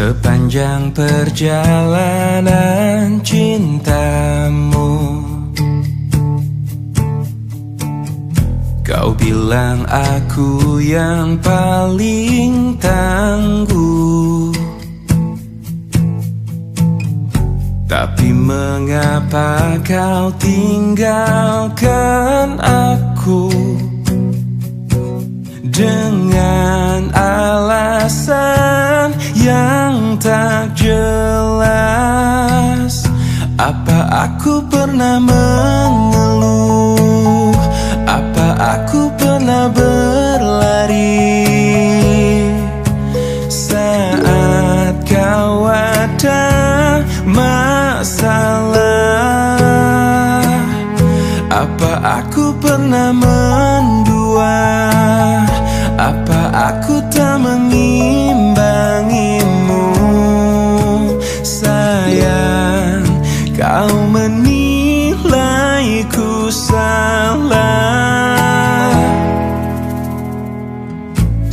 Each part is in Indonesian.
Sepanjang perjalanan cintamu, kau bilang aku yang paling tangguh. Tapi mengapa kau tinggalkan aku dengan alasan yang tak jelas? Apa aku pernah mengeluh? Apa aku pernah berlari saat kau ada masalah? Apa aku pernah mendua? Apa aku tak mengimbangimu? Sayang, kau menilaiku salah.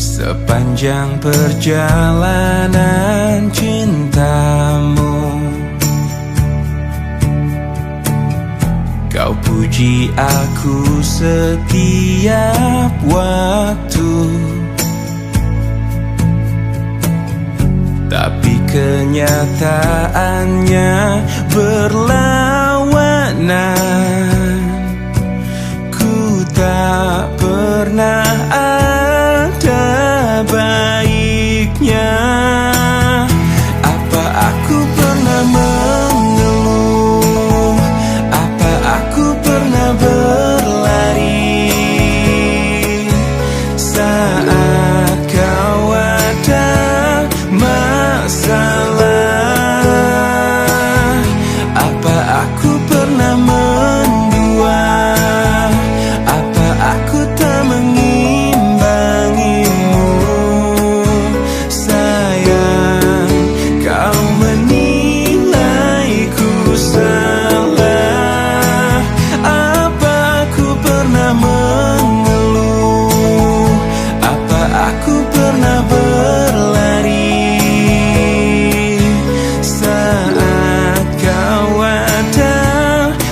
Sepanjang perjalanan cintamu, kau puji aku setiap waktu. Tapi kenyataannya berlawanan. Ku tak pernah ada baiknya. Apa aku pernah mengeluh? Apa aku pernah berlari saat kau ada masalah? Apa aku pernah mendua? Apa aku tak mengimbangimu? Sayang, kau menilaiku salah. Apa aku pernah mengeluh? Apa aku pernah berlari saat kau ada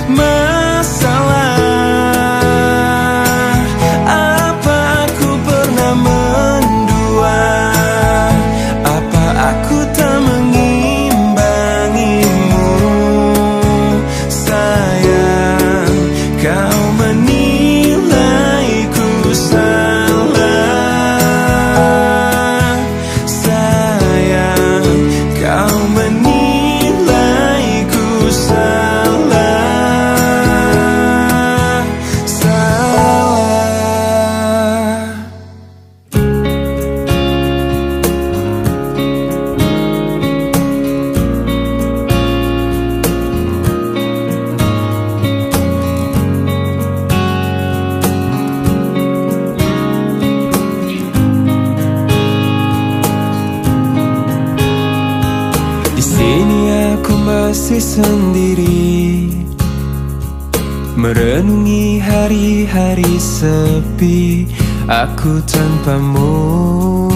masalah? Apa aku pernah mendua? Apa aku tak mengimbangimu? Sayang, kau menilaiku salah. Sayang, kau menilaiku salah. Salah. Di sini aku masih sendiri, merenungi hari-hari sepi aku tanpamu,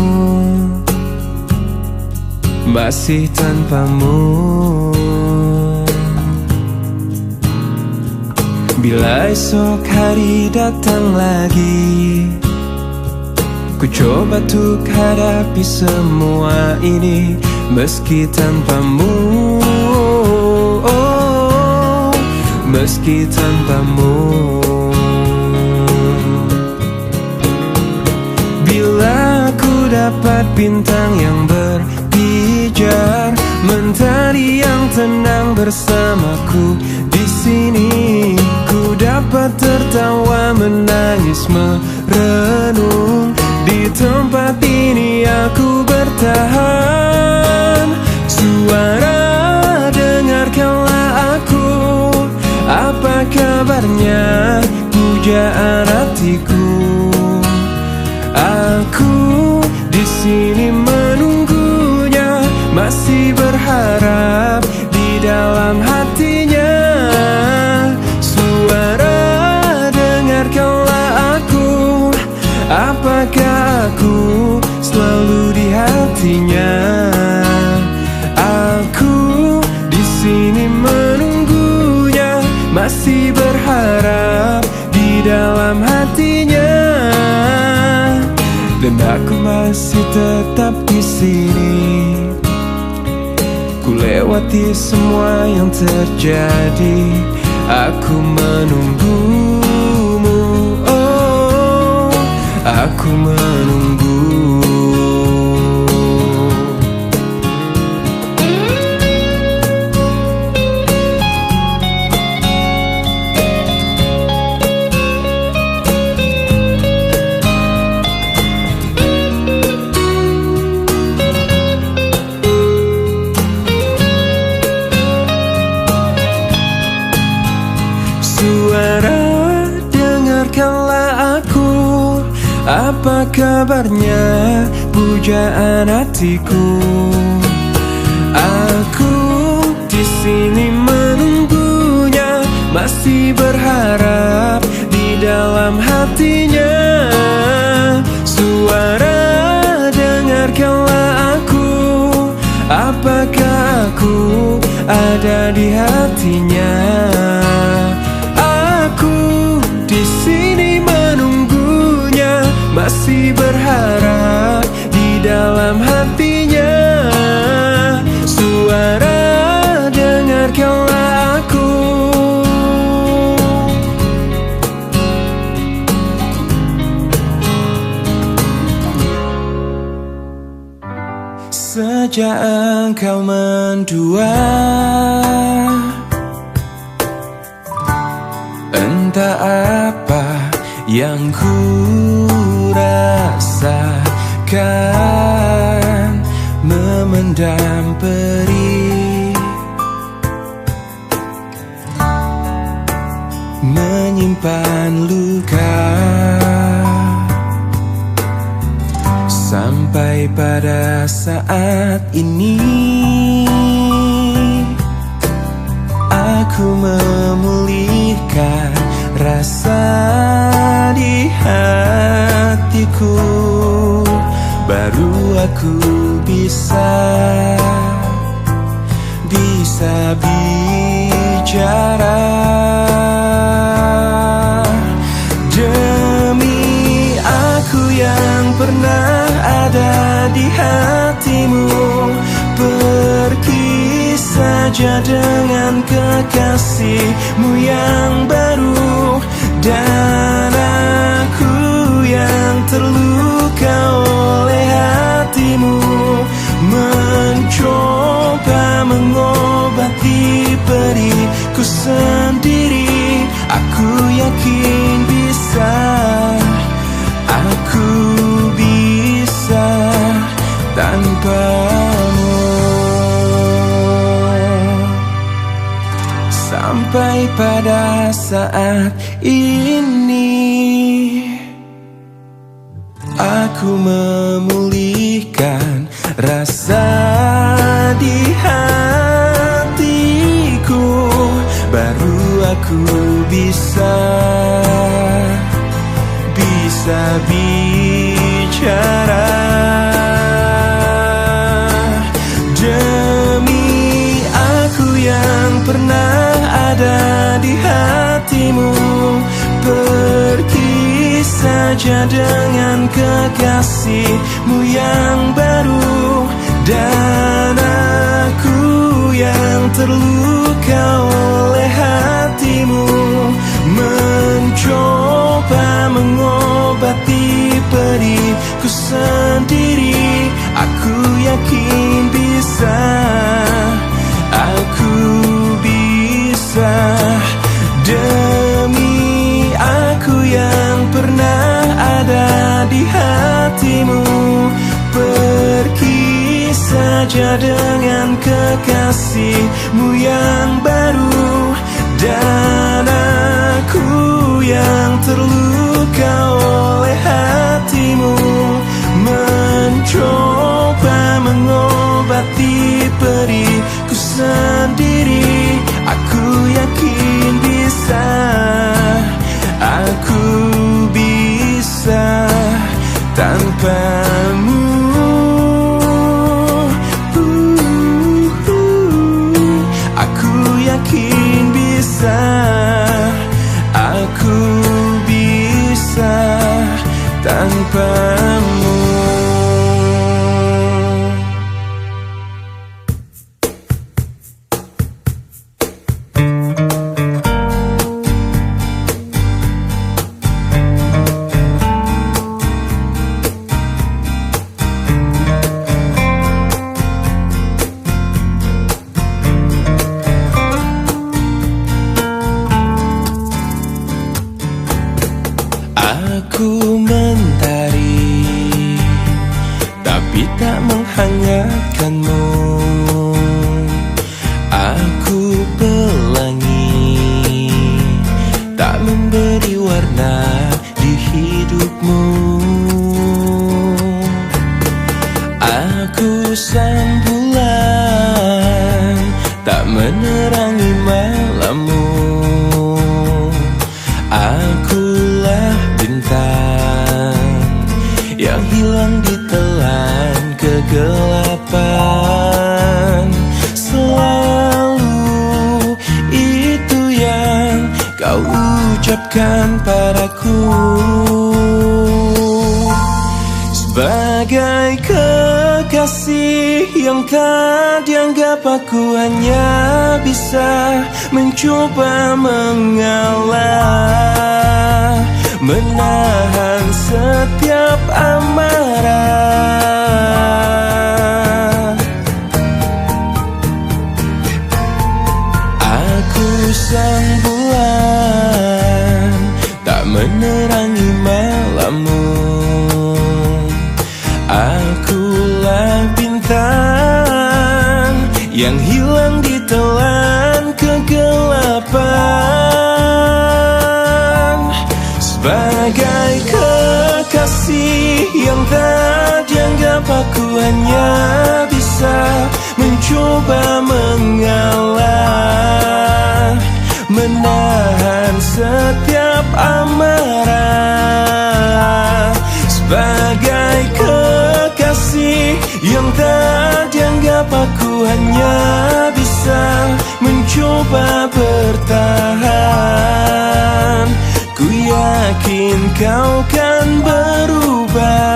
masih tanpamu. Bila esok hari datang lagi, ku coba untuk hadapi semua ini meski tanpamu, meski tanpamu. Bila ku dapat bintang yang berpijar, mentari yang tenang bersamaku di sini, ku dapat tertawa, menangis, merenung. Di tempat ini aku bertahan. Suara, dengarkanlah aku. Apa kabarnya, pujaan hatiku? Aku di sini menunggunya, masih berharap di dalam hatinya. Suara, dengarkanlah aku. Apakah aku selalu di hatinya? masih berharap di dalam hatinya. Dan aku masih tetap di sini, ku lewati semua yang terjadi. Aku menunggumu, oh, aku menunggu. Suara, dengarkanlah aku, apa kabarnya pujaan hatiku? Aku di sini menunggunya, masih berharap di dalam hatinya. Suara, dengarkanlah aku, apakah aku ada di hatinya? Di sini menunggunya, masih berharap di dalam hatinya. Suara, dengarkanlah aku. Sejak engkau mendua, entah apa yang ku rasakan, memendam perih, menyimpan luka, sampai pada saat ini aku memulihkan rasa di hatiku. Baru aku bisa bicara. Demi aku yang pernah ada di hatimu, pergi saja dengan kekasihmu yang baru. Dan aku yang terluka oleh hatimu, mencoba mengobati perihku sendiri. Aku yakin bisa, aku bisa tanpamu. Sampai pada saat ini aku memulihkan rasa di hatiku. Baru aku bisa bicara. Demi aku yang pernah ada di hatimu, pergi saja dengan kekasihmu yang baru. Dan aku yang terluka oleh hatimu, mencoba mengobati perihku sendiri. Aku yakin bisa, aku bisa. Demi aku yang pernah ada di hatimu, pergi saja dengan kekasihmu yang baru. Dan aku yang terluka oleh hatimu, mencoba mengobati perihku sendiri. Aku yakin bisa, aku bisa tanpamu. Aku yakin bisa. tapi tak menghangatkanmu. Aku pelangi, tak memberi warna di hidupmu. Aku sang bulan, tak menerangi malammu. Akulah bintang yang hilang ditelan kegelapan. Selalu itu yang kau ucapkan padaku. Sebagai kekasih yang tak dianggap, aku hanya bisa mencoba mengalah, menahan setiap amarah. Aku sang bulan, tak menerangi malammu. Akulah bintang yang hilang ditelan kegelapan. Sebagai kekasih yang tak dianggap, aku hanya bisa mencoba mengalah, menahan setiap amarah. Sebagai kekasih yang tak dianggap, aku hanya bisa mencoba bertahan. Ku yakin kau kan berubah.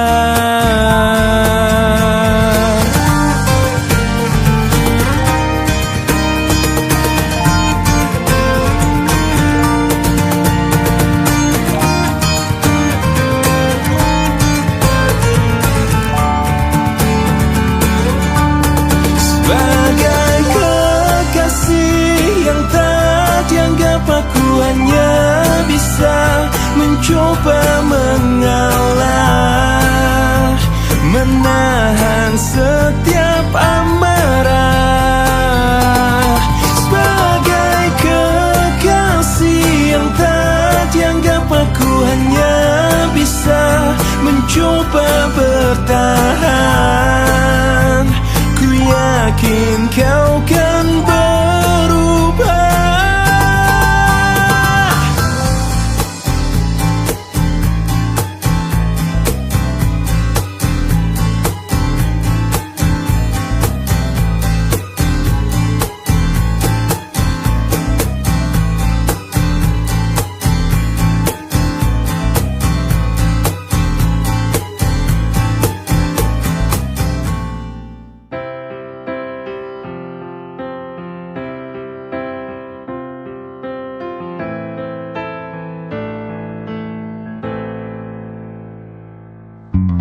Sebagai kekasih yang tak dianggap, aku hanya bisa mencoba mengalah, menahan setiap amarah. Sebagai kekasih yang tak dianggap, aku hanya bisa mencoba bertahan. Ku yakin kau kan berubah.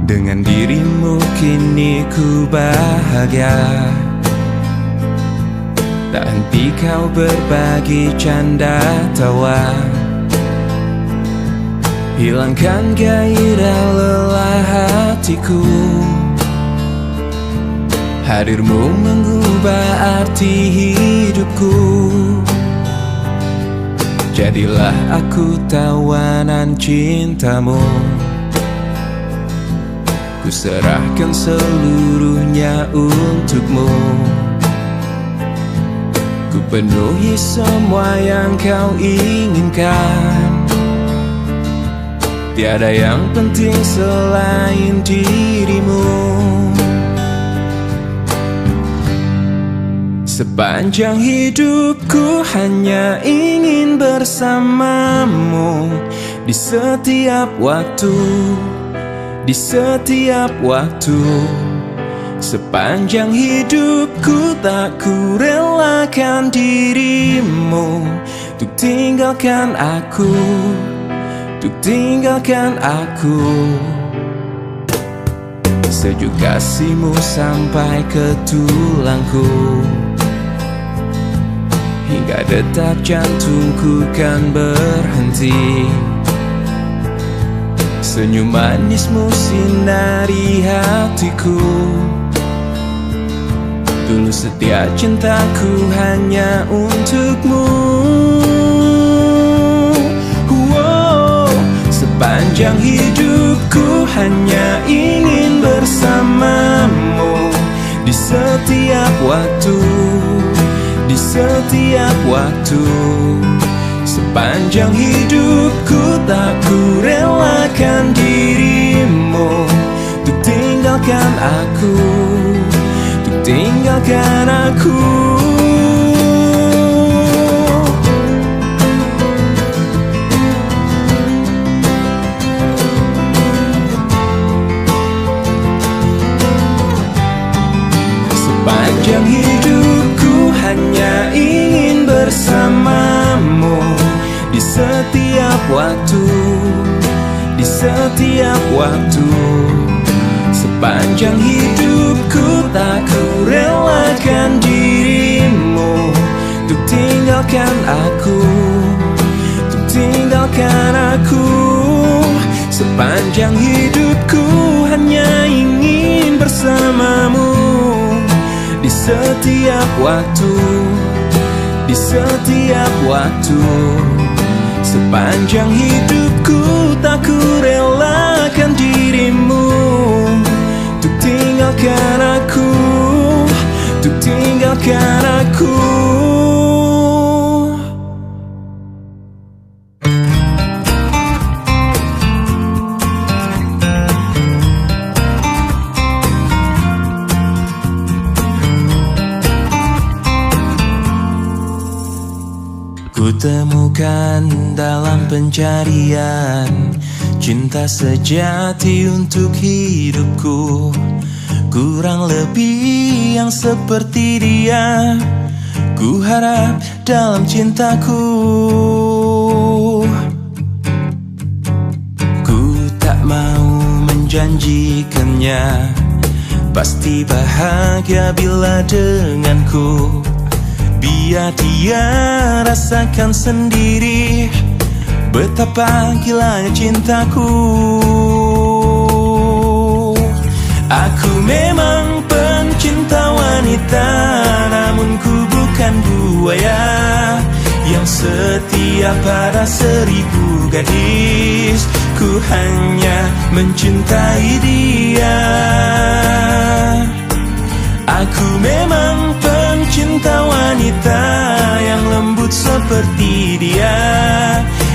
Dengan dirimu kini ku bahagia, tak henti kau berbagi canda tawa, hilangkan gairah lelah hatiku. Hadirmu mengubah arti hidupku. Jadilah aku tawanan cintamu. Ku serahkan seluruhnya untukmu. Ku penuhi semua yang kau inginkan. Tiada yang penting selain dirimu. Sepanjang hidupku hanya ingin bersamamu. Di setiap waktu, di setiap waktu. Sepanjang hidupku tak ku relakan dirimu untuk tinggalkan aku, untuk tinggalkan aku. Sejuk kasihmu sampai ke tulangku, hingga detak jantungku kan berhenti. Senyum manismu sinari hatiku. Dulu setia cintaku hanya untukmu. Sepanjang hidupku hanya ingin bersamamu. Di setiap waktu, di setiap waktu. Sepanjang hidupku tak ku relakan dirimu untuk tinggalkan aku, untuk tinggalkan aku. Sepanjang hidupku hanya ingin bersamamu. Di setiap waktu, di setiap waktu. Sepanjang hidupku tak ku relakan dirimu untuk tinggalkan aku, untuk tinggalkan aku. Sepanjang hidupku hanya ingin bersamamu. Di setiap waktu, di setiap waktu. Sepanjang hidupku tak ku relakan dirimu untuk tinggalkan aku, untuk tinggalkan aku. Kutemukan dalam pencarian cinta sejati untuk hidupku. Kurang lebih yang seperti dia ku harap dalam cintaku. Ku tak mau menjanjikannya pasti bahagia bila denganku. Biar dia rasakan sendiri betapa gilanya cintaku. Aku memang pencinta wanita, namun ku bukan buaya yang setia pada 1000 gadis. Ku hanya mencintai dia. Aku memang pencinta wanita yang lembut seperti dia.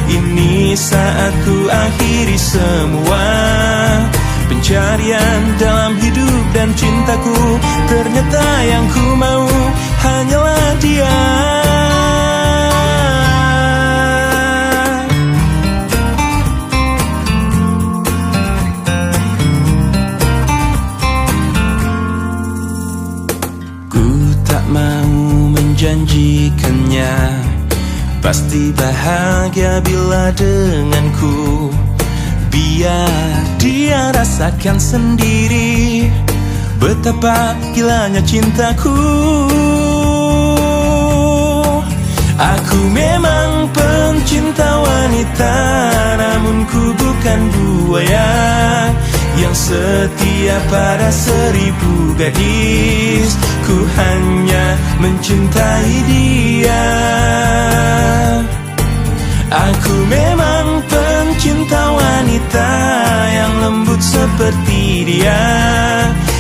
Ini saat ku akhiri semua pencarian dalam hidup dan cintaku. Ternyata yang ku mau hanyalah dia. Janjikannya pasti bahagia bila denganku. Biar dia rasakan sendiri betapa gilanya cintaku. Aku memang pencinta wanita, namun ku bukan buaya yang setia pada 1000 gadis. Ku hanya mencintai dia. Aku memang pencinta wanita yang lembut seperti dia.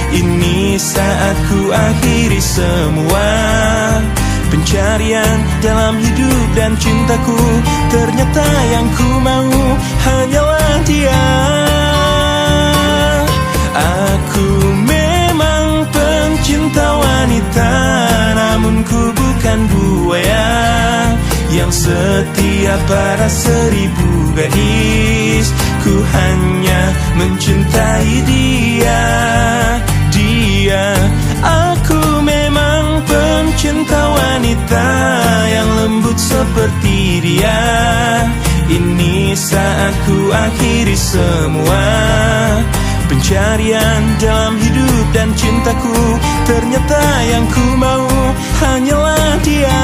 Ini saat ku akhiri semua pencarian dalam hidup dan cintaku. Ternyata yang ku mau hanyalah dia. Aku memang pencinta wanita, namun ku bukan buaya yang setia pada 1000 gadis. Ku hanya mencintai dia. Dia, aku memang pencinta wanita yang lembut seperti dia. Ini saat ku akhiri semua pencarian dalam hidup dan cintaku. Ternyata yang ku mau hanyalah dia.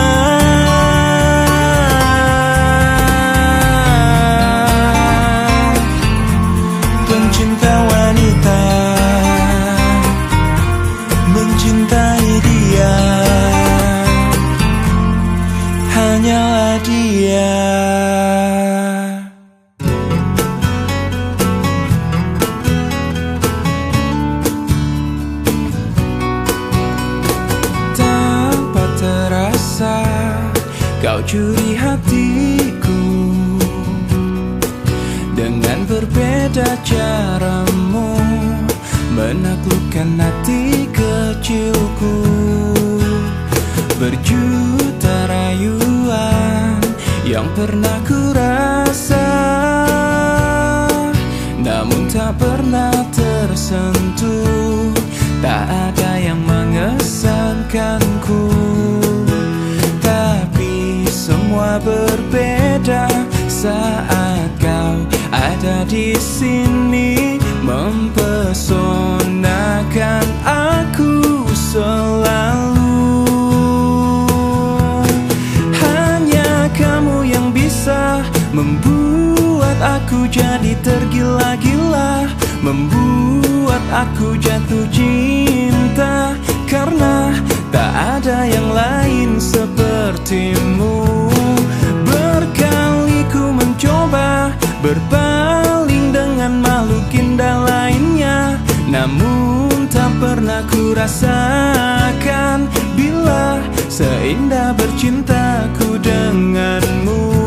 curi hatiku. Dengan berbeda caramu menaklukkan hati kecilku. Berjuta rayuan yang pernah ku rasa, namun tak pernah tersentuh. Tak ada yang mengesankanku, tapi semua berbeda saat kau ada di sini, mempesonakan aku selalu. Hanya kamu yang bisa membuat aku jadi tergila-gila, membuat aku jatuh cinta, karena tak ada yang lain sepertimu. Berkali ku mencoba berpaling dengan makhluk indah lainnya, namun tak pernah ku rasakan bila seindah bercintaku denganmu.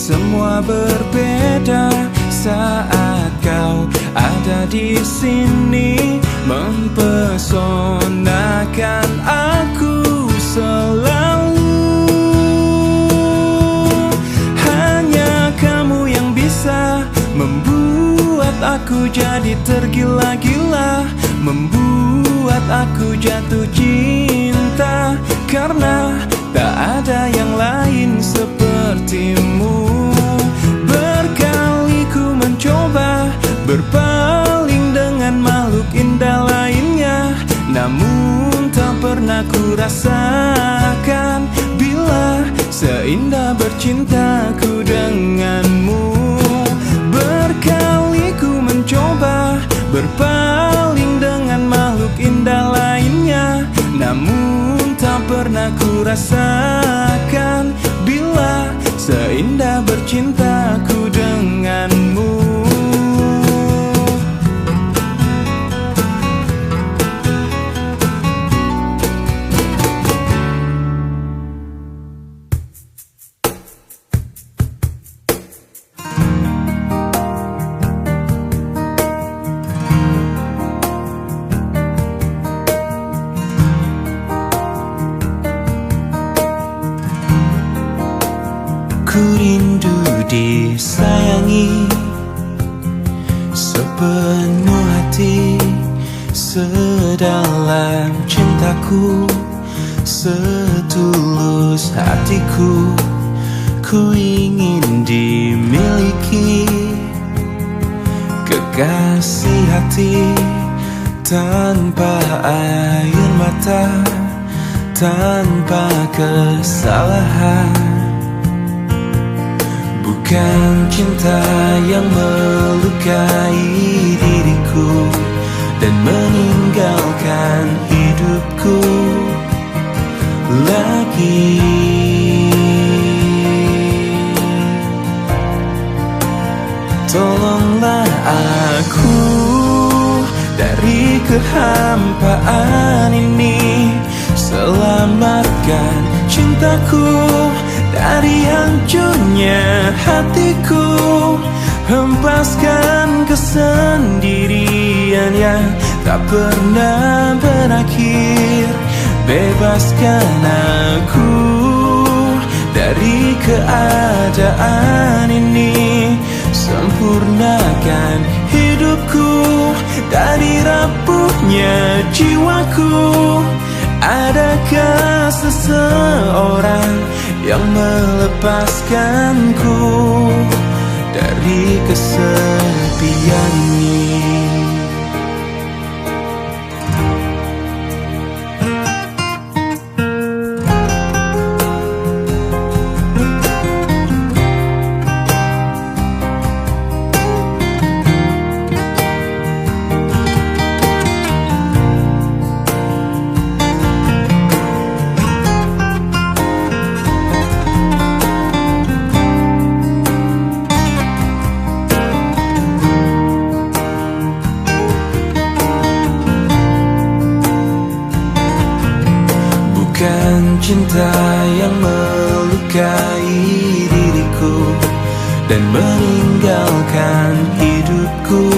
Semua berbeda saat kau ada di sini, mempesonakan aku selalu. Hanya kamu yang bisa membuat aku jadi tergila-gila, membuat aku jatuh cinta, karena tak ada yang lain sepertimu. Berkali ku mencoba berpaling dengan makhluk indah lainnya, namun tak pernah ku rasakan bila seindah bercintaku denganmu. Berkali ku mencoba berpaling dengan makhluk indah lainnya, namun tak pernah ku rasakan bila seindah bercintaku denganmu. Ku rindu disayangi sepenuh hati, sedalam cintaku, setulus hatiku. Ku ingin dimiliki kekasih hati, tanpa air mata, tanpa kesalahan. Bukan cinta yang melukai diriku dan meninggalkan hidupku lagi. Tolonglah aku dari kehampaan ini, selamatkan cintaku dari hancurnya hatiku. Hempaskan kesendirian yang tak pernah berakhir. Bebaskan aku dari keadaan ini, sempurnakan hidupku dari rapuhnya jiwaku. Adakah seseorang yang melepaskanku dari kesepian ini? cinta yang melukai diriku dan meninggalkan hidupku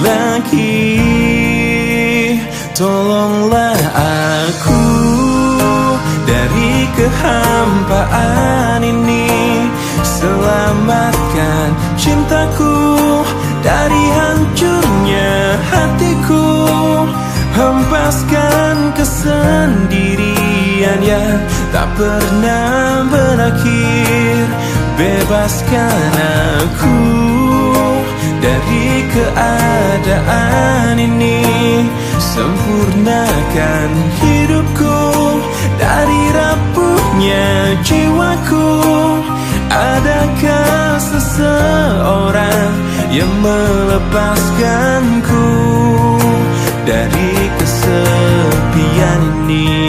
lagi. Tolonglah aku dari kehampaan ini, selamatkan cintaku dari hancurnya hatiku, hempaskan kesendirian yang tak pernah berakhir. Bebaskan aku dari keadaan ini, sempurnakan hidupku dari rapuhnya jiwaku. Adakah seseorang yang melepaskanku dari kesepian ini?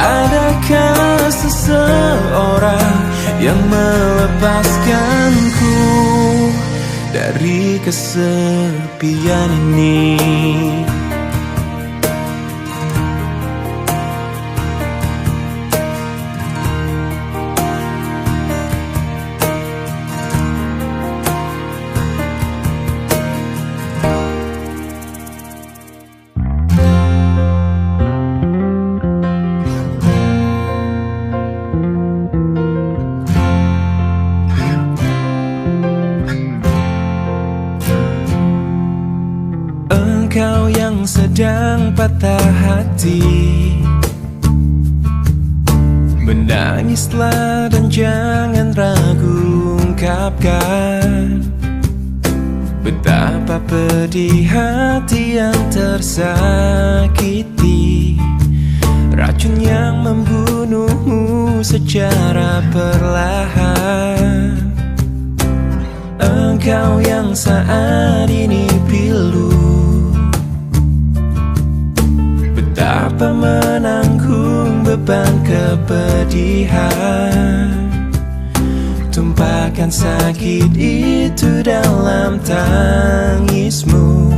Adakah seseorang yang melepaskanku dari kesepian ini? Engkau yang sedang patah hati, menangislah dan jangan ragu ungkapkan betapa pedih hati yang tersakiti, racun yang membunuhmu secara perlahan. Engkau yang saat ini pilu, betapa menanggung beban kepedihan, tumpahkan sakit itu dalam tangismu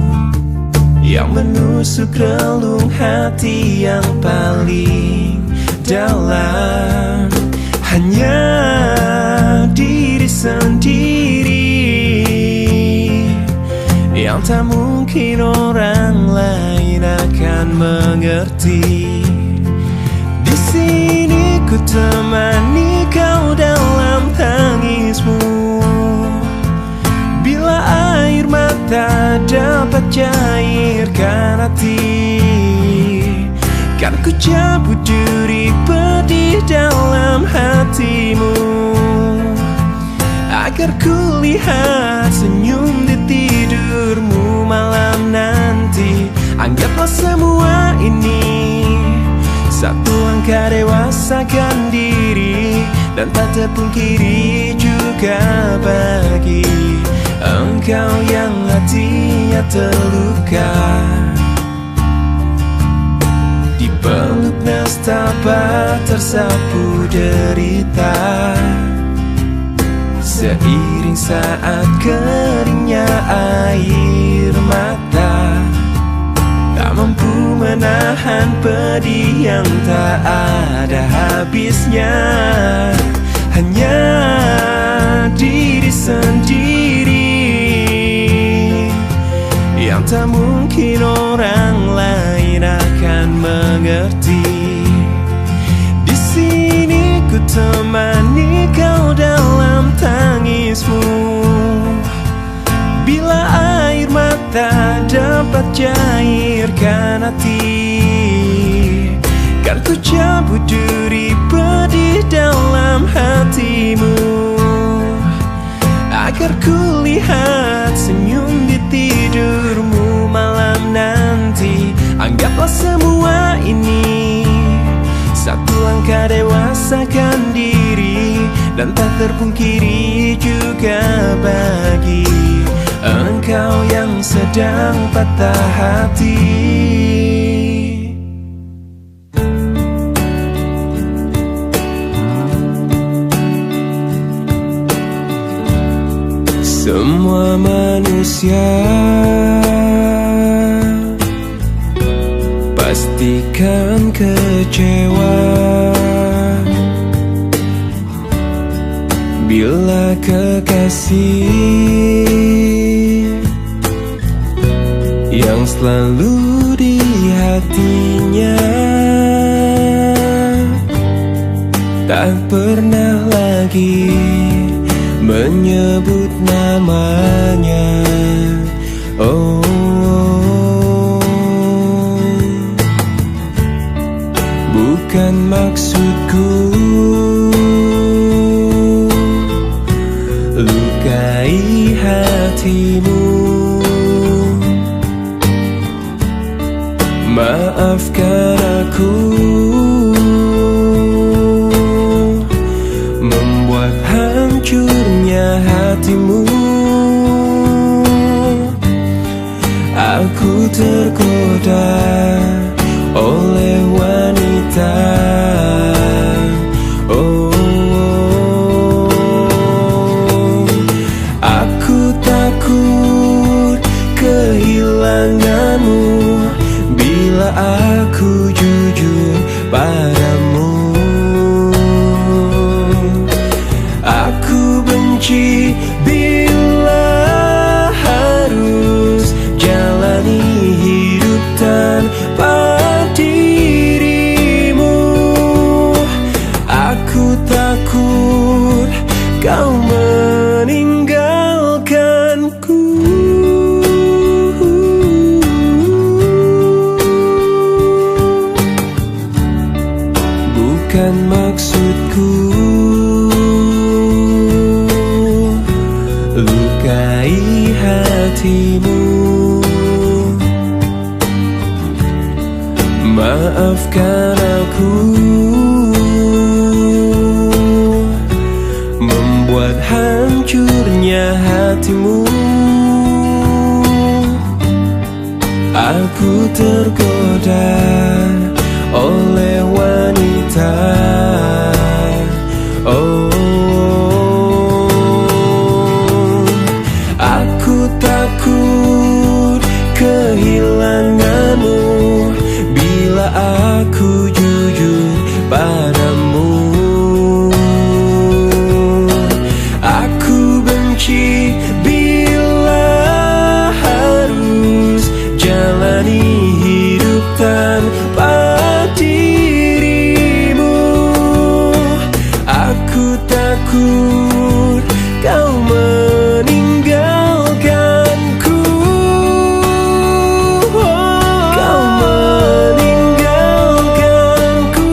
yang menusuk relung hati yang paling dalam. Hanya diri sendiri yang tak mungkin orang lain akan mengerti. Di sini ku temani kau dalam tangismu, bila air mata dapat cairkan hati, kan ku cabut duri pedih dalam hatimu, agar ku lihat senyum di tidurmu malam nanti. Anggaplah semua ini satu langkah dewasakan diri, dan tak terpungkiri juga bagi engkau yang hatinya terluka, dipeluk nestapa tersapu derita, seiring saat keringnya air mata, tak mampu menahan pedih yang tak ada habisnya. Hanya diri sendiri yang tak mungkin orang lain akan mengerti. Di sini ku temani kau dalam tangismu, bila air mata dapat cairkan hati, kan ku cabut duri pedih dalam hatimu, agar ku lihat senyum di tidurmu malam nanti. Anggaplah semua ini satu langkah dewasakan diri, dan tak terpungkiri juga bagi engkau yang sedang patah hati. manusia pastikan kecewa bila kekasih yang selalu di hatinya tak pernah lagi menyebut namanya. Oh, bukan maksudku lukai hatimu. Maafkan aku membuat hancurnya hatimu. Aku tergoda oleh wanita. Oh, aku takut kehilanganmu bila aku jujur padamu. Aku benci bila harus jalani hidup tanpa dirimu. Aku takut kau meninggalkanku. Bukan maksudku lukai hatimu. Maafkan aku membuat hancurnya hatimu. Aku tergoda oleh wanita. Oh, aku takut kehilanganmu bila aku jujur padamu. Aku benci bila harus jalani hidup tanpa dirimu. Aku takut kau meninggalkanku. Kau meninggalkanku.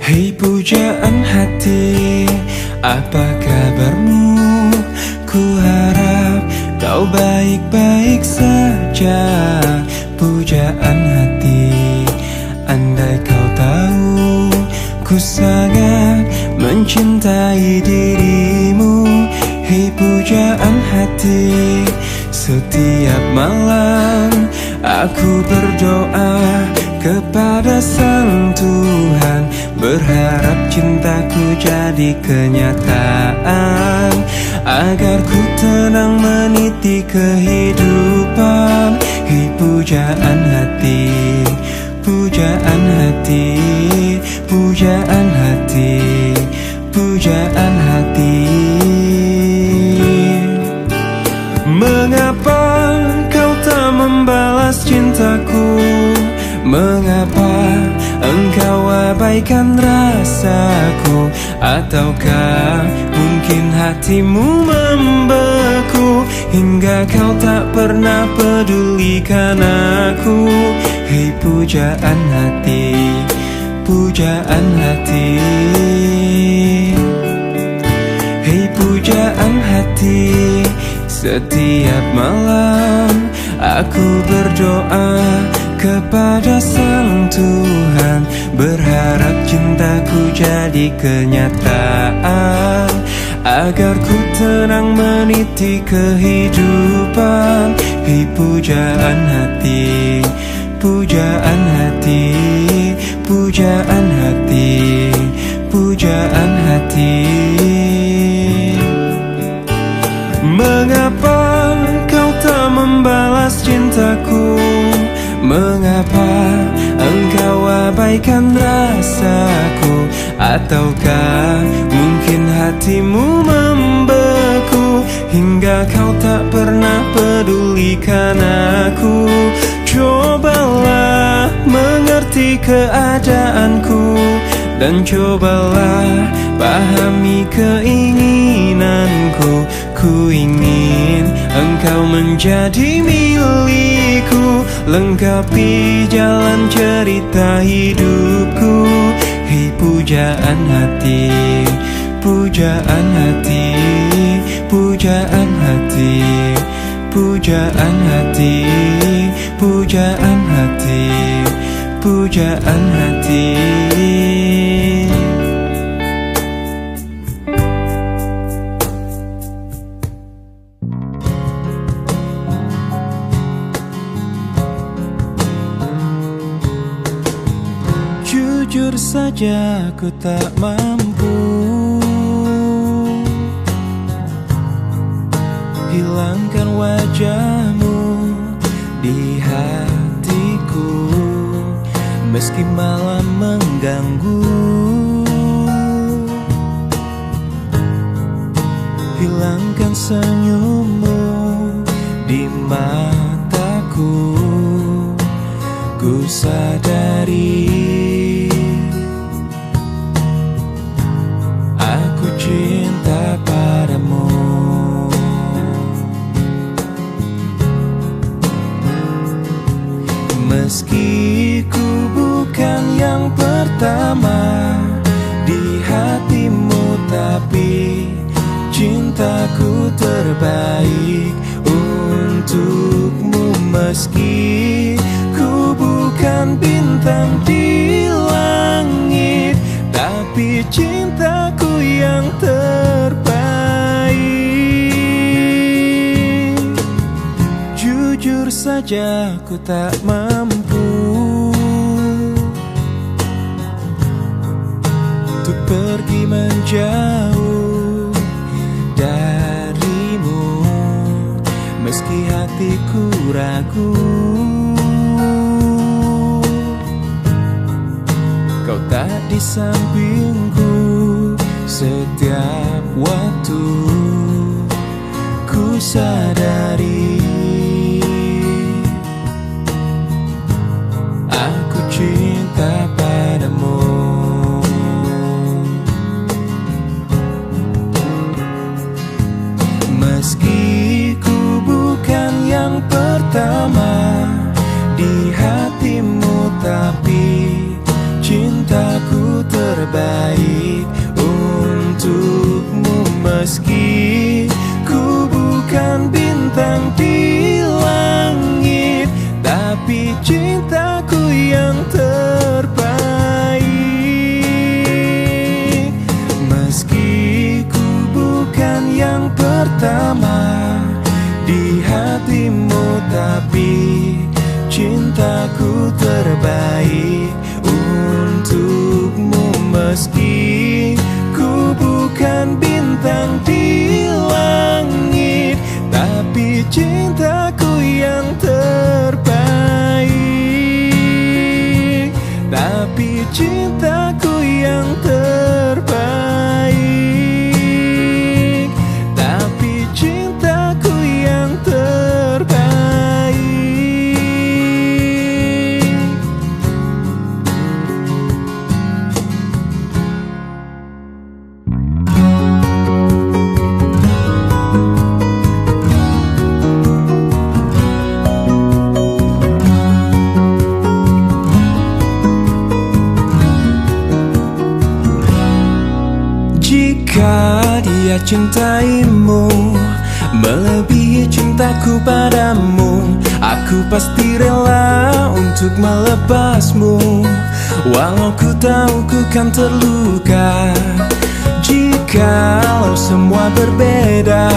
Hei pujaan hati, apa kabarmu? Ku harap kau baik-baik saja. Pujaan hati, andai kau tahu ku sangat mencintai dirimu. Hei pujaan hati, setiap malam aku berdoa kepada Sang Tuhan, berharap cintaku jadi kenyataan, agar ku tenang meniti kehidupan. Hei pujaan hati, pujaan hati, pujaan hati, pujaan hati. Mengapa kau tak membalas cintaku? Mengapa engkau abaikan rasaku? Ataukah mungkin hatimu membeku? hingga kau tak pernah pedulikan aku. Hei pujaan hati, pujaan hati. Hei pujaan hati, setiap malam aku berdoa kepada Sang Tuhan, berharap cintaku jadi kenyataan, agar ku tenang meniti kehidupan. Hei pujaan hati, pujaan hati, pujaan hati, pujaan hati. Mengapa kau tak membalas cintaku? Mengapa engkau abaikan rasaku? Ataukah mungkin hatimu membeku, hingga kau tak pernah pedulikan aku? Cobalah mengerti keadaanku, dan cobalah pahami keinginanku. Ku ingin engkau menjadi milikku, lengkapi jalan cerita hidupku. Hei pujaan hati, pujaan hati, pujaan hati, pujaan hati, pujaan hati, pujaan hati. Jujur saja ku tak mampu hilangkan wajahmu di hatiku, meski malam mengganggu. Hilangkan senyummu di mataku, ku sadari aku cinta padamu. Meski ku bukan yang pertama di hatimu, tapi cintaku terbaik untukmu. Meski ku bukan bintang di langit, tapi cintaku yang terbaik. Jujur saja ku tak mampu untuk pergi menjauh darimu, meski hatiku ragu. Kau tak di sampingku setiap waktu, ku sadari aku cinta padamu. Meski ku bukan yang pertama di hatimu, tapi cintaku terbaik untukmu. Meski ku bukan bintang di langit, tapi cintaku yang terbaik. Meski ku bukan yang pertama di hatimu, tapi cintaku terbaik untukmu. Meski ku bukan bintang di langit, tapi cintaku yang terbaik. Tapi cintaku yang terbaik. Tapi cintaku yang terbaik. dia cintaimu melebihi cintaku padamu. Aku pasti rela untuk melepasmu, walau ku tahu ku kan terluka. Jikalau semua berbeda,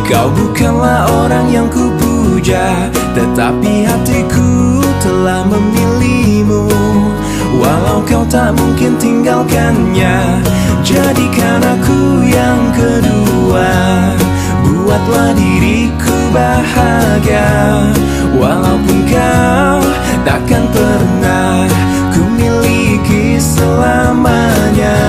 kau bukanlah orang yang ku puja, tetapi hatiku telah memilihmu. Walau kau tak mungkin tinggalkannya, jadikan aku yang kedua. Buatlah diriku bahagia, walaupun kau takkan pernah ku miliki selamanya.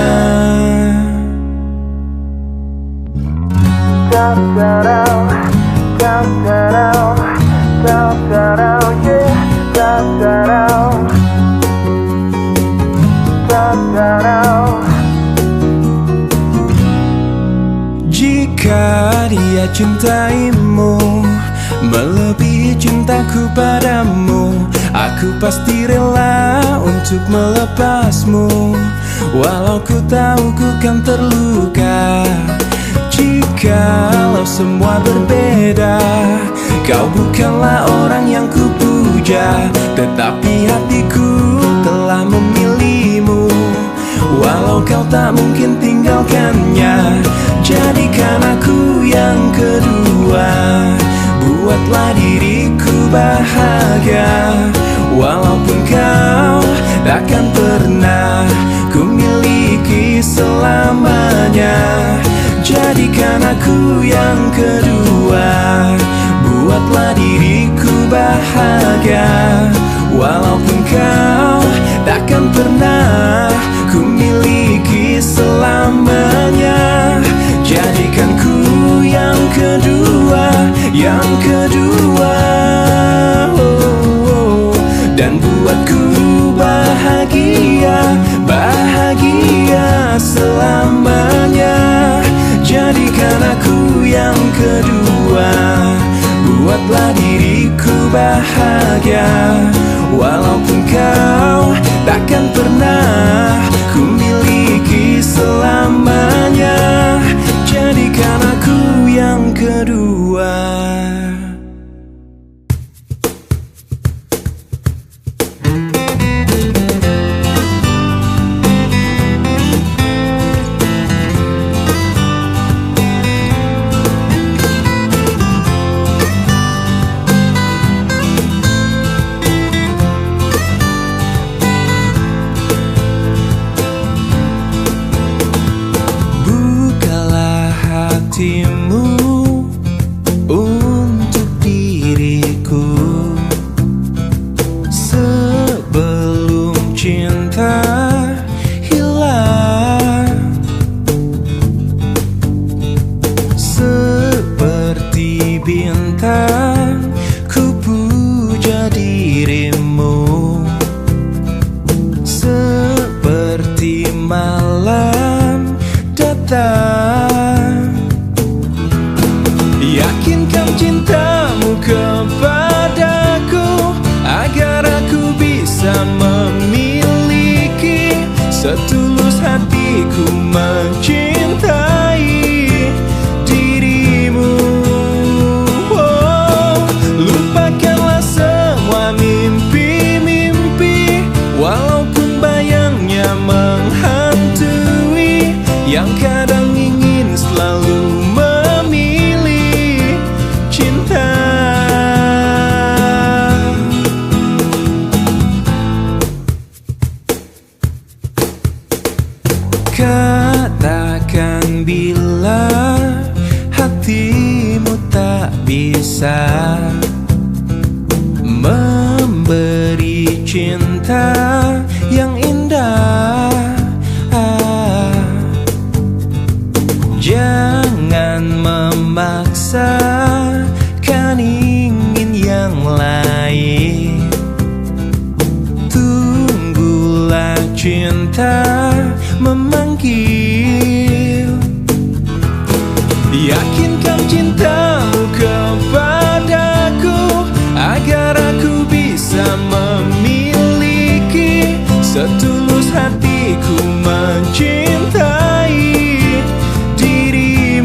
Jika dia cintaimu melebihi cintaku padamu, aku pasti rela untuk melepasmu, walau ku tahu ku kan terluka. Jikalau semua berbeda, kau bukanlah orang yang ku puja, tetapi hatiku telah memilihmu. Walau kau tak mungkin tinggalkannya, jadikan aku yang kedua. Buatlah diriku bahagia, walaupun kau takkan pernah ku miliki selamanya. Jadikan aku yang kedua. Buatlah diriku bahagia, walaupun kau takkan pernah ku miliki selamanya. Jadikan ku yang kedua, yang kedua, dan buatku bahagia, bahagia selamanya. Jadikan aku yang kedua. Buatlah diriku bahagia, walaupun kau takkan pernah ku miliki selamanya. Jadikan aku yang kedua. Hatimu untuk diriku sebelum cinta hilang. Seperti bintang ku puja dirimu, seperti malam datang. Yakinkan cintamu kepadaku agar aku bisa memiliki setulus hatiku mencintai dirimu. Oh, lupakanlah semua mimpi-mimpi, walaupun bayangnya menghantui, yang kadang ingin selalu katakan bila hatimu tak bisa memberi cinta yang indah. Jangan memaksakan ingin yang lain, tunggulah cinta memanggil. Yakinkan cintamu kepadaku agar aku bisa memiliki setulus hatiku mencintai dirimu.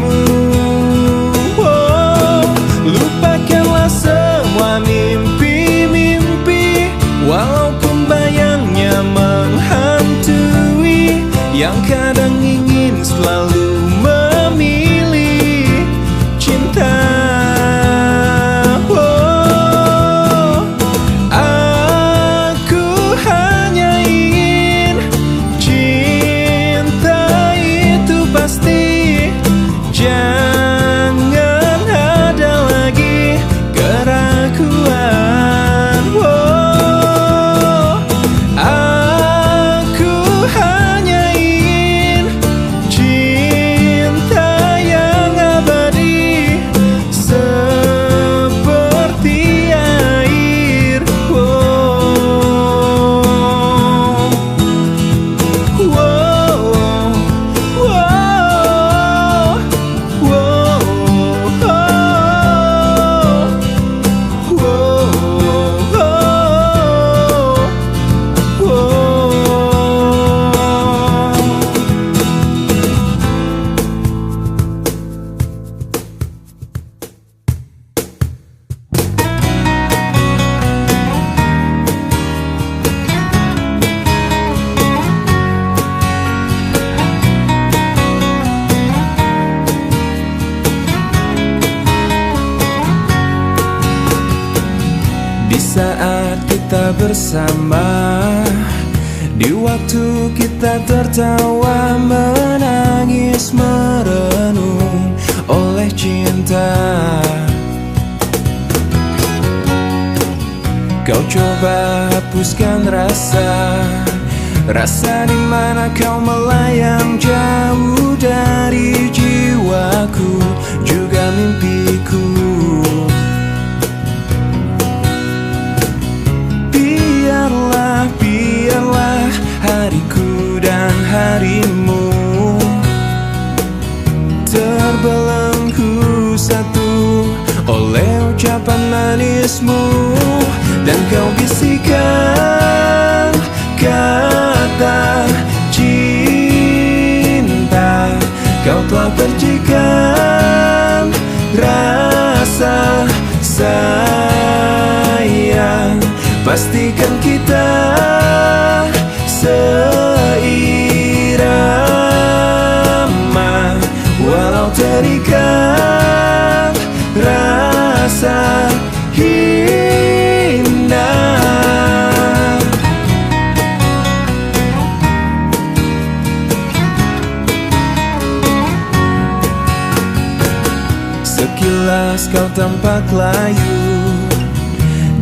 bersama. Di waktu kita tertawa, menangis, merenung oleh cinta. Kau coba hapuskan rasa di mana kau melayang jauh dari jiwaku, juga mimpiku. Biarlah hariku dan harimu terbelenggu satu oleh ucapan manismu. Dan kau bisikan kata cinta, kau telah percikan rasa sayang. Pastikan kita seirama, walau terikat rasa indah. Sekilas kau tampak layu,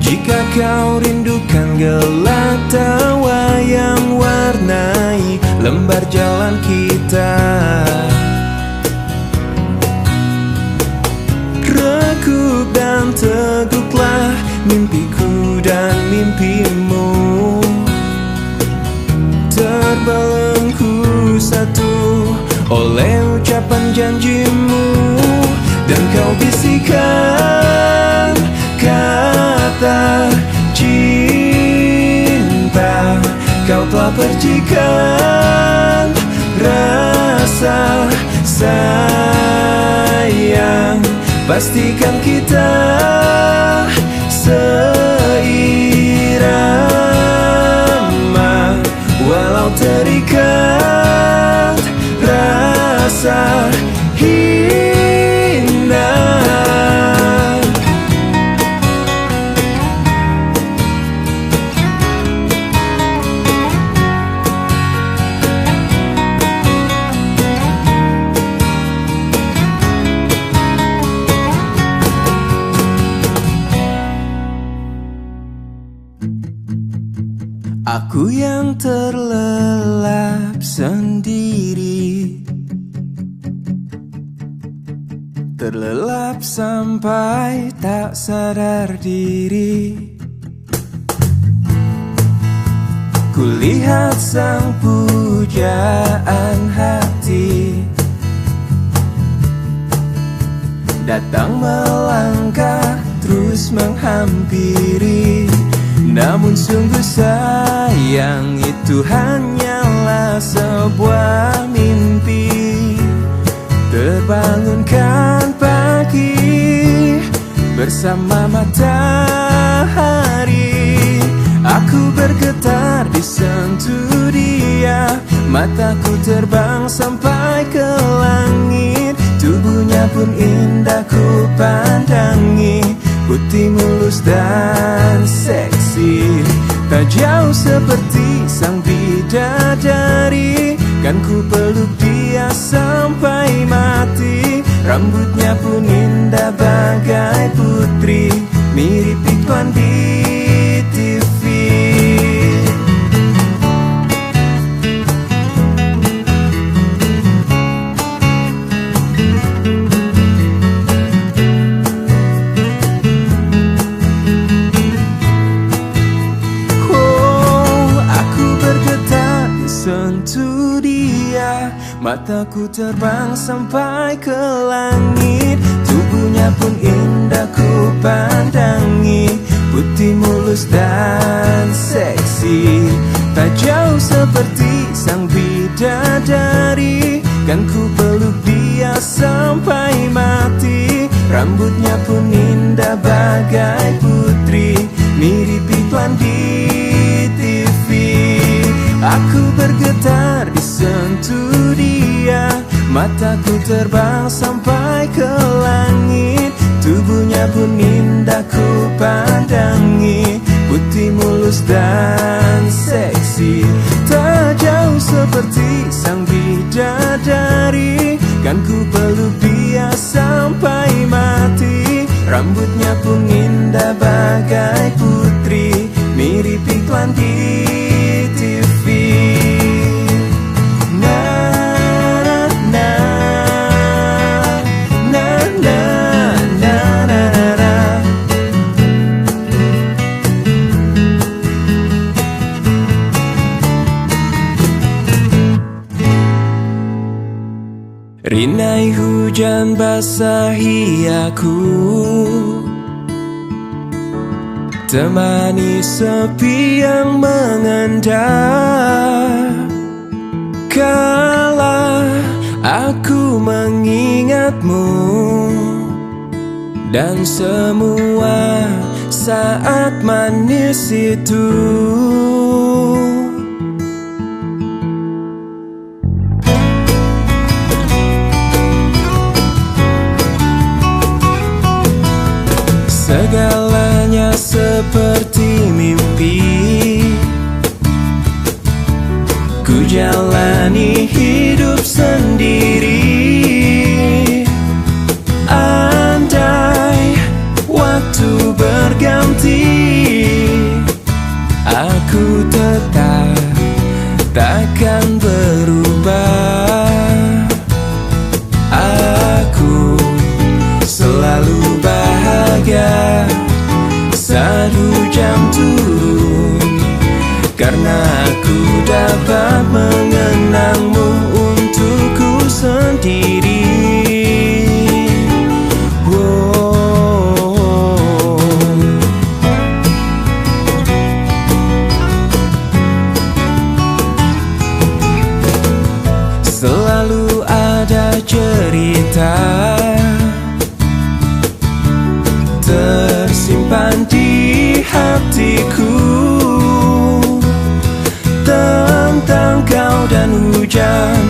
jika kau rindukan gelak tawa yang warnai lembar jalan kita. Rekup dan teguklah mimpiku dan mimpimu, terbelenggu satu oleh ucapan janjimu. Dan kau bisikan kata cinta, kau telah percikan rasa sayang. Pastikan kita seirama, walau terikat rasa indah. Aku yang terlelap sendiri, terlelap sampai tak sadar diri. Kulihat sang pujaan hati datang melangkah terus menghampiri. Namun sungguh sayang, itu hanyalah sebuah mimpi. Terbangunkan pagi bersama matahari, aku bergetar disentuh dia. Mataku terbang sampai ke langit, tubuhnya pun indah ku pandangi. Putih mulus dan seksi, tak jauh seperti sang bidadari. Kan ku peluk dia sampai mati. Rambutnya pun indah bagai putri, mirip iklan di TV. Sentuh dia, mataku terbang sampai ke langit. Tubuhnya pun indah ku pandangi. Putih mulus dan seksi, tak jauh seperti sang bidadari. Kan ku peluk dia sampai mati. Rambutnya pun indah bagai putri, mirip iklan di TV. Aku bergetar disentuh dia, mataku terbang sampai ke langit. Tubuhnya pun indah ku pandangi. putih mulus dan seksi, tak jauh seperti sang bidadari. Kan ku peluk dia sampai mati. Rambutnya pun indah bagai putri, mirip iklan di TV. Rinai hujan basahi aku, temani sepi yang mengendap. Kala aku mengingatmu dan semua saat manis itu. Segalanya seperti mimpi, ku jalani hidup sendiri. Andai waktu berganti, aku tetap takkan berubah. Aku selalu bahagia saat hujan turun, karena aku dapat mengenangmu untukku sendiri. Selalu ada cerita tersimpan di hatiku tentang kau dan hujan,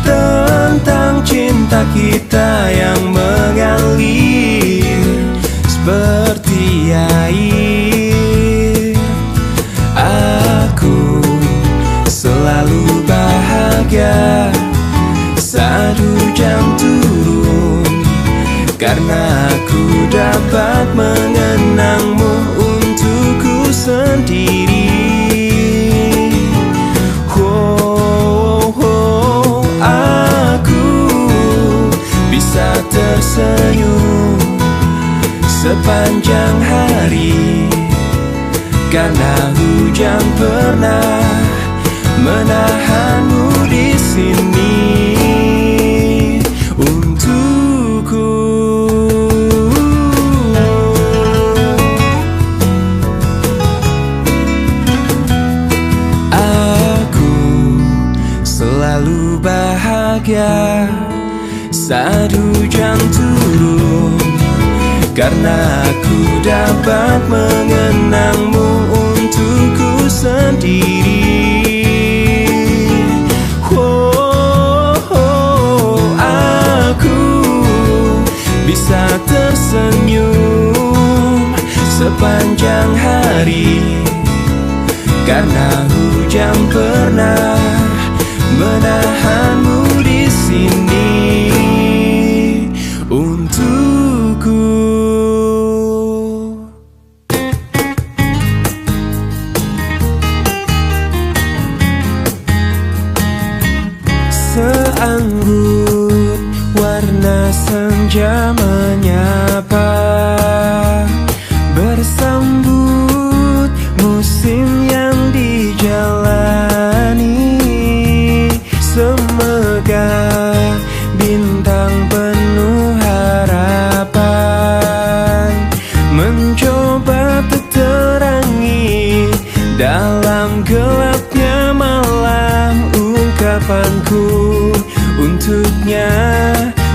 tentang cinta kita yang mengalir seperti air. Aku selalu bahagia saat hujan turun, karena aku dapat mengenangmu untukku sendiri. Aku bisa tersenyum sepanjang hari, karena hujan pernah menahanmu di sini untukku. Aku selalu bahagia saat hujan turun, karena aku dapat mengenangmu untukku sendiri. Aku bisa tersenyum sepanjang hari, karena hujan pernah menahanmu di sini untukku. Seanggut warna senja menyapa, bersambut musim yang dijalani. Semegah bintang penuh harapan mencoba terterangi dalam gelapnya malam. Ungkapanku untuknya,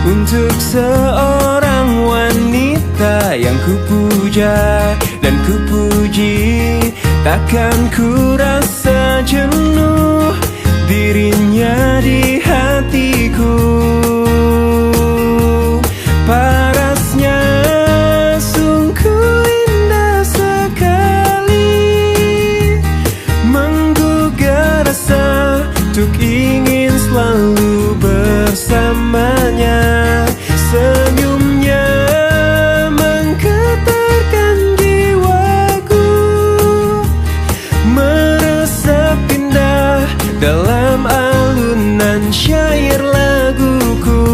untuk seorang wanita yang kupuja dan kupuji, takkan ku rasa jenuh dirinya di hatiku. Parasnya sungguh indah sekali, untuk ingin selalu bersamanya. Senyumnya menggetarkan jiwaku, meresap indah dalam alunan syair laguku.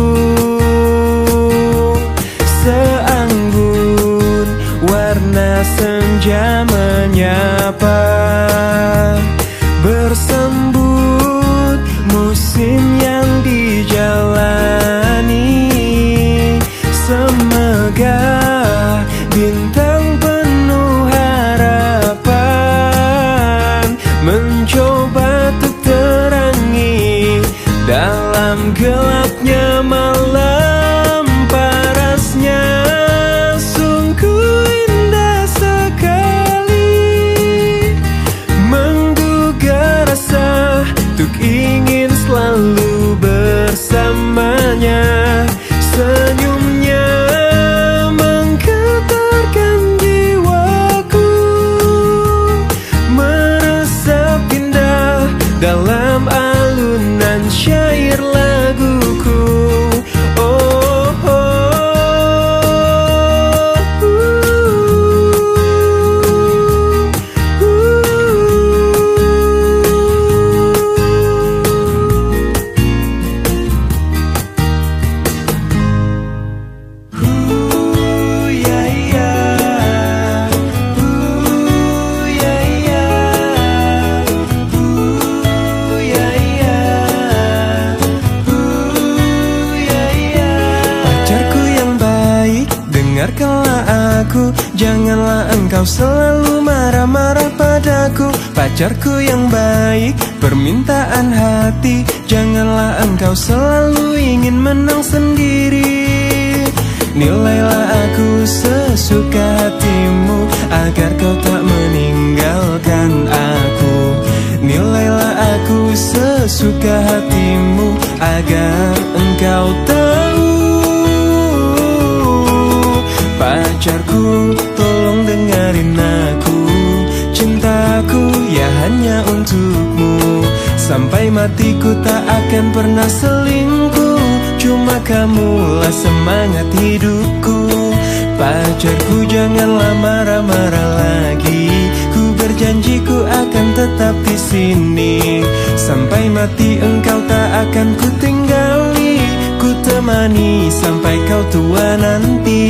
Seanggun warna senja menyapa, bersambut musim yang dijalani. Semegah bintang penuh harapan, mencoba untuk terangi dalam gelapnya malam. Parasnya sungguh indah sekali, menggugah rasa untuk ingin selalu bersamanya. Senyumnya menggetarkan jiwaku, meresap indah dalam alunan syair laguku. Oh, oh, dengarkanlah aku, janganlah engkau selalu marah-marah padaku. Pacarku yang baik, permintaan hati, janganlah engkau selalu ingin menang sendiri. Nilailah aku sesuka hatimu, agar kau tak meninggalkan aku. Nilailah aku sesuka hatimu, agar engkau tahu. Pacarku, tolong dengerin aku, cintaku ya hanya untukmu. Sampai matiku tak akan pernah selingkuh, cuma kamulah semangat hidupku. Pacarku, janganlah marah-marah lagi, ku berjanji ku akan tetap di sini. Sampai mati engkau tak akan ku tinggali, ku temani sampai kau tua nanti.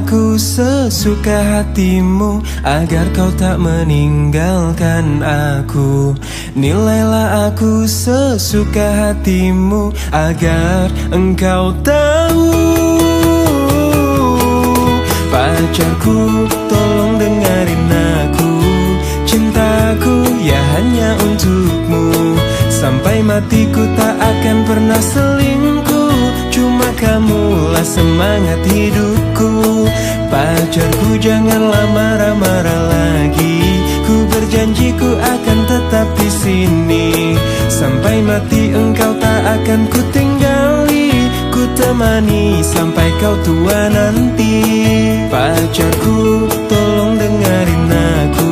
Aku sesuka hatimu, agar kau tak meninggalkan aku. Nilailah aku sesuka hatimu, agar engkau tahu. Pacarku, tolong dengerin aku, cintaku ya hanya untukmu. Sampai matiku tak akan pernah selingkuh, cuma kamulah semangat hidupku. Pacarku, janganlah marah-marah lagi, ku berjanji ku akan tetap di sini. Sampai mati engkau tak akan ku tinggali, ku temani sampai kau tua nanti. Pacarku, tolong dengerin aku,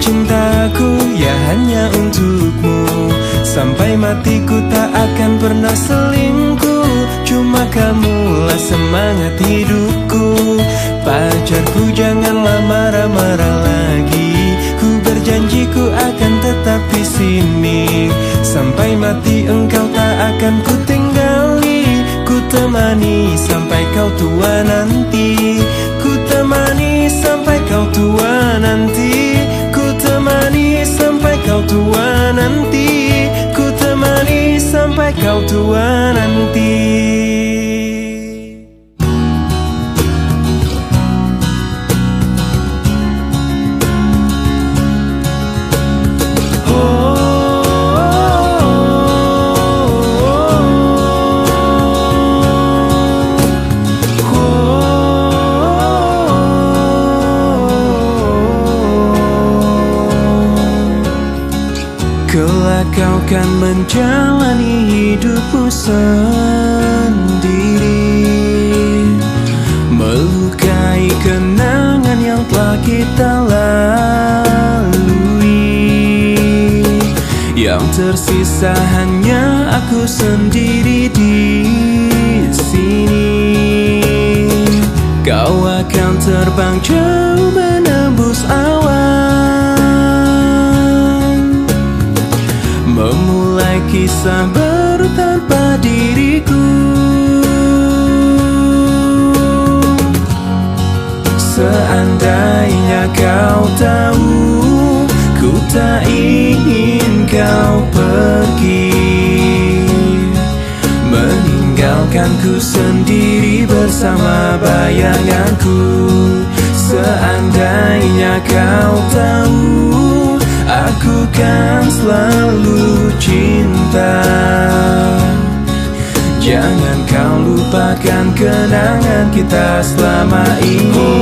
cintaku ya hanya untukmu. Sampai matiku tak akan pernah selingkuh, cuma kamulah semangat hidupku. Pacarku, janganlah marah-marah lagi, ku berjanji ku akan tetap di sini. Sampai mati engkau tak akan ku tinggali, ku temani sampai kau tua nanti. Ku temani sampai kau tua nanti, ku temani sampai kau tua nanti, ku temani sampai kau tua nanti. Kelak kau kan menjalani hidupmu sendiri, melukai kenangan yang telah kita lalui. Yang tersisa hanya aku sendiri di sini. Kau akan terbang jauh menembus awan, memulai kisah baru tanpa diriku. Seandainya kau tahu, ku tak ingin kau pergi, meninggalkanku sendiri bersama bayanganku. Seandainya kau tahu, aku kan selalu cinta. Jangan kau lupakan kenangan kita selama ini.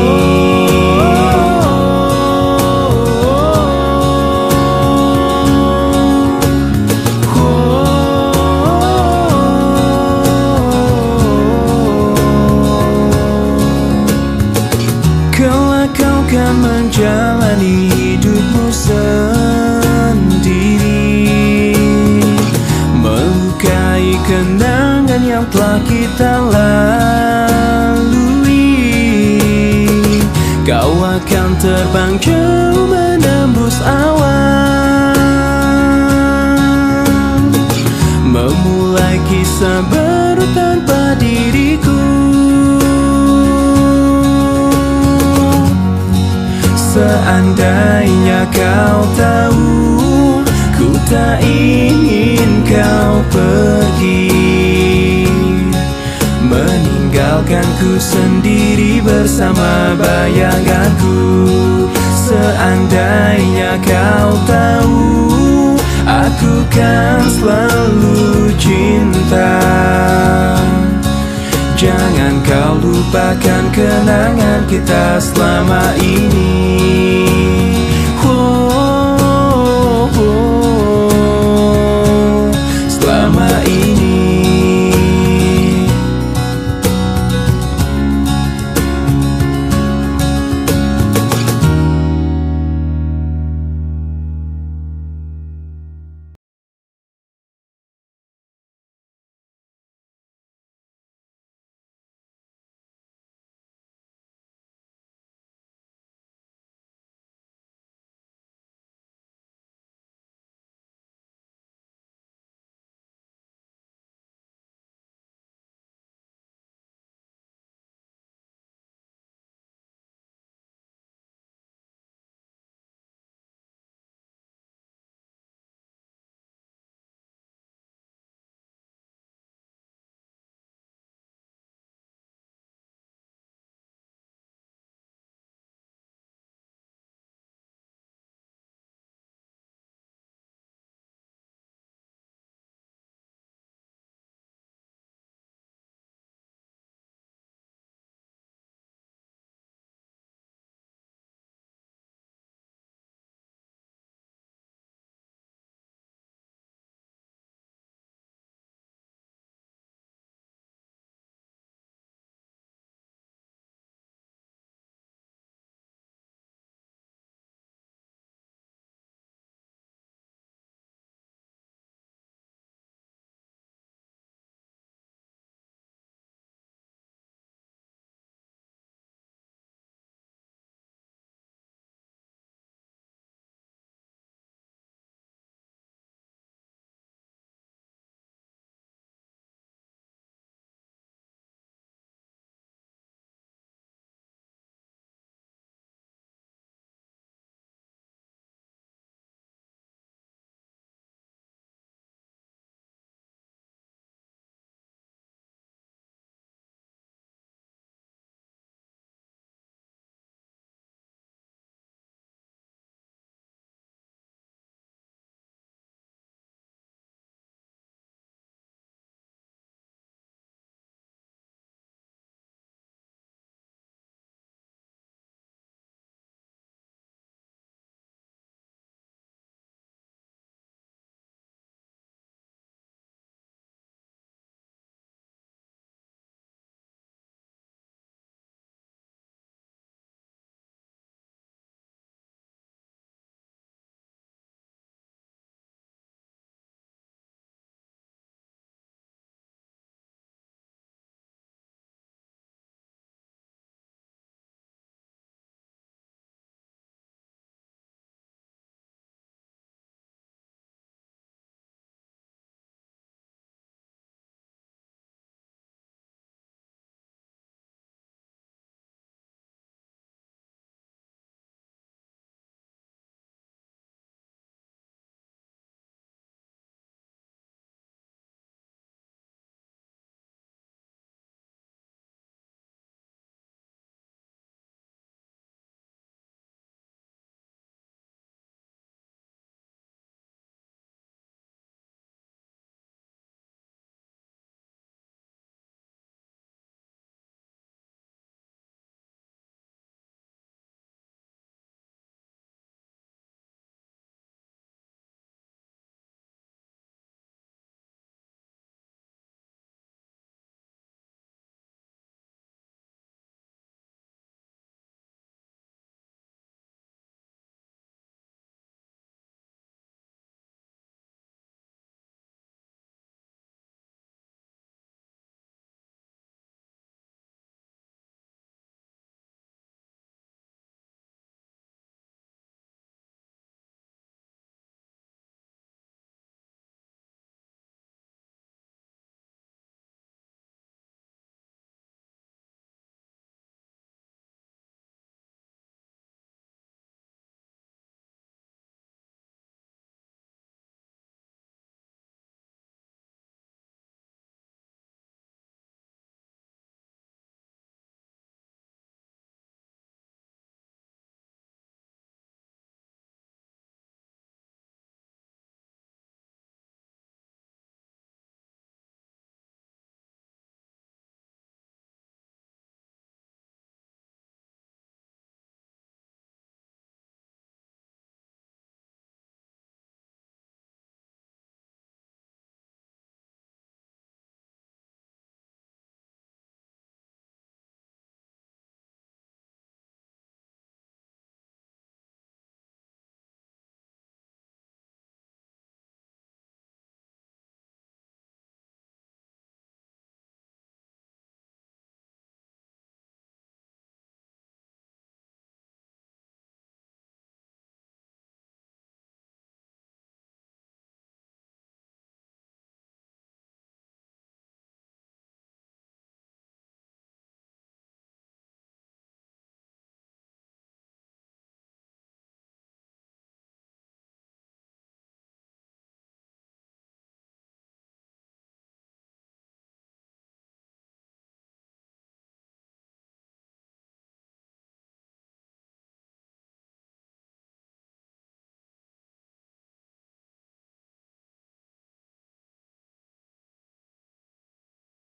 Kelak kau kan menjalani hidupmu sendiri, melukai kenangan yang telah kita lalui. Kau akan terbang jauh menembus awan, memulai kisah baru tanpa diriku. Seandainya kau tahu, ku tak ingin kau pergi, meninggalkanku sendiri bersama bayanganku. Seandainya kau tahu, aku kan selalu cinta. Jangan kau lupakan kenangan kita selama ini.